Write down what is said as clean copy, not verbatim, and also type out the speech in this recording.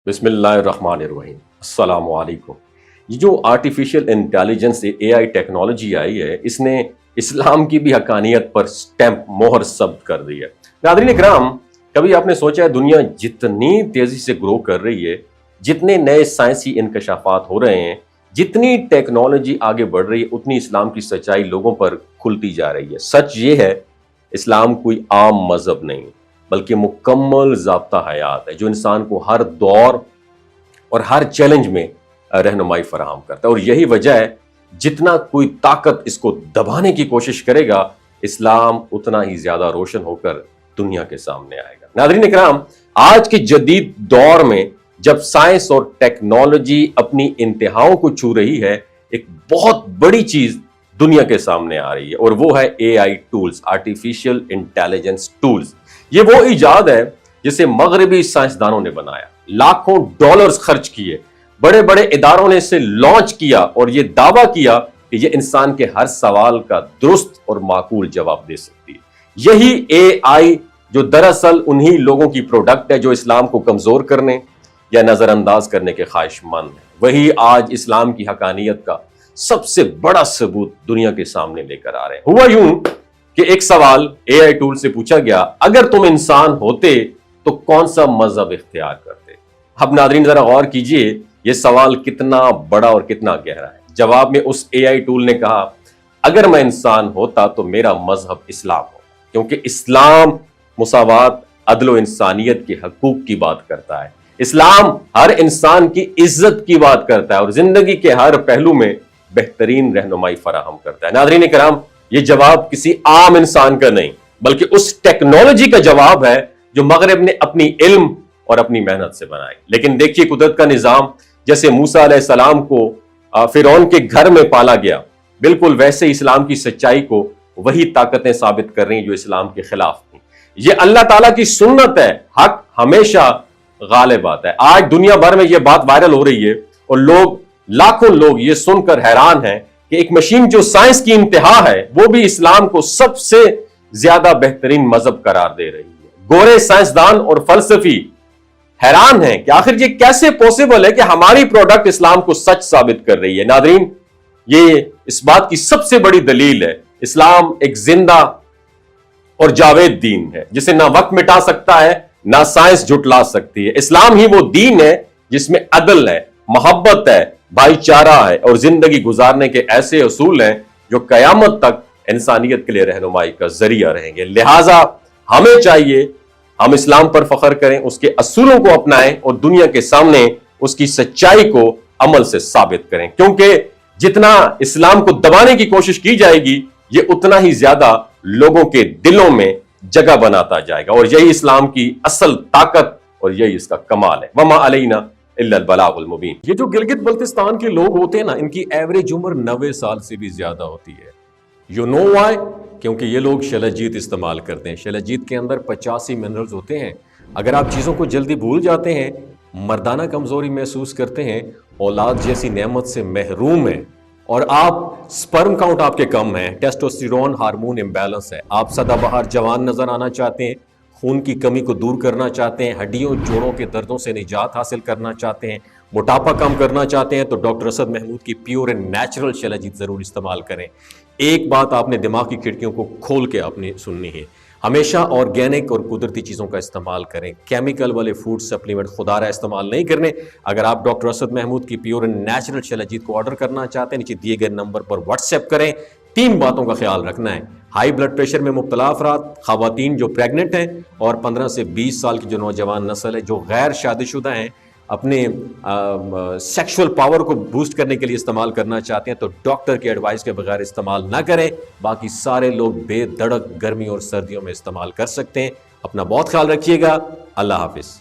بسم اللہ الرحمن الرحیم، السلام علیکم۔ یہ جو آرٹیفیشل انٹیلیجنس اے آئی ٹیکنالوجی آئی ہے، اس نے اسلام کی بھی حقانیت پر سٹیمپ مہر ثبت کر دی ہے۔ ناظرین اکرام، کبھی آپ نے سوچا ہے دنیا جتنی تیزی سے گرو کر رہی ہے، جتنے نئے سائنسی انکشافات ہو رہے ہیں، جتنی ٹیکنالوجی آگے بڑھ رہی ہے، اتنی اسلام کی سچائی لوگوں پر کھلتی جا رہی ہے۔ سچ یہ ہے، اسلام کوئی عام مذہب نہیں بلکہ مکمل ضابطہ حیات ہے جو انسان کو ہر دور اور ہر چیلنج میں رہنمائی فراہم کرتا ہے، اور یہی وجہ ہے جتنا کوئی طاقت اس کو دبانے کی کوشش کرے گا، اسلام اتنا ہی زیادہ روشن ہو کر دنیا کے سامنے آئے گا۔ ناظرین اکرام، آج کے جدید دور میں جب سائنس اور ٹیکنالوجی اپنی انتہاؤں کو چھو رہی ہے، ایک بہت بڑی چیز دنیا کے سامنے آ رہی ہے، اور وہ ہے اے آئی ٹولز، آرٹیفیشل انٹیلیجنس ٹولز۔ یہ وہ ایجاد ہے جسے مغربی سائنسدانوں نے بنایا، لاکھوں ڈالرز خرچ کیے، بڑے بڑے اداروں نے اسے لانچ کیا اور یہ دعویٰ کیا کہ یہ انسان کے ہر سوال کا درست اور معقول جواب دے سکتی ہے۔ یہی اے آئی جو دراصل انہی لوگوں کی پروڈکٹ ہے جو اسلام کو کمزور کرنے یا نظر انداز کرنے کے خواہش مند ہیں، وہی آج اسلام کی حقانیت کا سب سے بڑا ثبوت دنیا کے سامنے لے کر آ رہے ہیں۔ ہوا یوں کہ ایک سوال اے آئی ٹول سے پوچھا گیا، اگر تم انسان ہوتے تو کون سا مذہب اختیار کرتے؟ اب ناظرین ذرا غور کیجئے، یہ سوال کتنا بڑا اور کتنا گہرا ہے۔ جواب میں اس اے آئی ٹول نے کہا، اگر میں انسان ہوتا تو میرا مذہب اسلام ہوتا، کیونکہ اسلام مساوات، عدل و انسانیت کے حقوق کی بات کرتا ہے۔ اسلام ہر انسان کی عزت کی بات کرتا ہے اور زندگی کے ہر پہلو میں بہترین رہنمائی فراہم کرتا ہے۔ ناظرین کرام، یہ جواب کسی عام انسان کا نہیں بلکہ اس ٹیکنالوجی کا جواب ہے جو مغرب نے اپنی علم اور اپنی محنت سے بنائی۔ لیکن دیکھیے قدرت کا نظام، جیسے موسیٰ علیہ السلام کو فرعون کے گھر میں پالا گیا، بالکل ویسے ہی اسلام کی سچائی کو وہی طاقتیں ثابت کر رہی ہیں جو اسلام کے خلاف تھیں۔ یہ اللہ تعالیٰ کی سنت ہے، حق ہمیشہ غالب آتا ہے۔ آج دنیا بھر میں یہ بات وائرل ہو رہی ہے اور لاکھوں لوگ یہ سن کر حیران ہیں کہ ایک مشین جو سائنس کی انتہا ہے، وہ بھی اسلام کو سب سے زیادہ بہترین مذہب قرار دے رہی ہے۔ گورے سائنسدان اور فلسفی حیران ہیں کہ آخر یہ کیسے پوسیبل ہے کہ ہماری پروڈکٹ اسلام کو سچ ثابت کر رہی ہے۔ ناظرین، یہ اس بات کی سب سے بڑی دلیل ہے، اسلام ایک زندہ اور جاوید دین ہے جسے نہ وقت مٹا سکتا ہے نہ سائنس جھٹلا سکتی ہے۔ اسلام ہی وہ دین ہے جس میں عدل ہے، محبت ہے، بھائی چارہ ہے اور زندگی گزارنے کے ایسے اصول ہیں جو قیامت تک انسانیت کے لیے رہنمائی کا ذریعہ رہیں گے۔ لہٰذا ہمیں چاہیے ہم اسلام پر فخر کریں، اس کے اصولوں کو اپنائیں اور دنیا کے سامنے اس کی سچائی کو عمل سے ثابت کریں، کیونکہ جتنا اسلام کو دبانے کی کوشش کی جائے گی، یہ اتنا ہی زیادہ لوگوں کے دلوں میں جگہ بناتا جائے گا، اور یہی اسلام کی اصل طاقت اور یہی اس کا کمال ہے۔ وما علینا الا البلاغ المبین۔ یہ جو گلگت بلتستان کے لوگ ہوتے ہیں نا، ان کی ایوریج عمر 90 سال سے بھی زیادہ ہوتی ہے۔ You know why? کیونکہ یہ لوگ شلجیت استعمال کرتے ہیں۔ شلجیت کے اندر 85 منرلز ہوتے ہیں۔ اگر آپ چیزوں کو جلدی بھول جاتے ہیں، مردانہ کمزوری محسوس کرتے ہیں، اولاد جیسی نعمت سے محروم ہیں، اور آپ سپرم کاؤنٹ آپ کے کم ہیں، ٹیسٹوسٹیرون ہارمون امبیلنس ہے، آپ سدا بہار جوان نظر آنا چاہتے ہیں، خون کی کمی کو دور کرنا چاہتے ہیں، ہڈیوں جوڑوں کے دردوں سے نجات حاصل کرنا چاہتے ہیں، موٹاپا کم کرنا چاہتے ہیں، تو ڈاکٹر اسد محمود کی پیور اینڈ نیچرل شلجیت ضرور استعمال کریں۔ ایک بات آپ نے دماغ کی کھڑکیوں کو کھول کے آپ نے سننی ہے، ہمیشہ آرگینک اور قدرتی چیزوں کا استعمال کریں، کیمیکل والے فوڈ سپلیمنٹ خدا رہا استعمال نہیں کرنے۔ اگر آپ ڈاکٹر اسد محمود کی پیور اینڈ نیچرل شلجیت کو آرڈر کرنا چاہتے ہیں، نیچے دیے گئے نمبر پر واٹس ایپ کریں۔ 3 باتوں کا خیال رکھنا ہے: ہائی بلڈ پریشر میں مبتلا افراد، خواتین جو پریگننٹ ہیں، اور 15 سے 20 سال کی جو نوجوان نسل ہے جو غیر شادی شدہ ہیں، اپنے سیکشول پاور کو بوسٹ کرنے کے لیے استعمال کرنا چاہتے ہیں تو ڈاکٹر کی ایڈوائس کے بغیر استعمال نہ کریں۔ باقی سارے لوگ بے دھڑک گرمی اور سردیوں میں استعمال کر سکتے ہیں۔ اپنا بہت خیال رکھیے گا۔ اللہ حافظ۔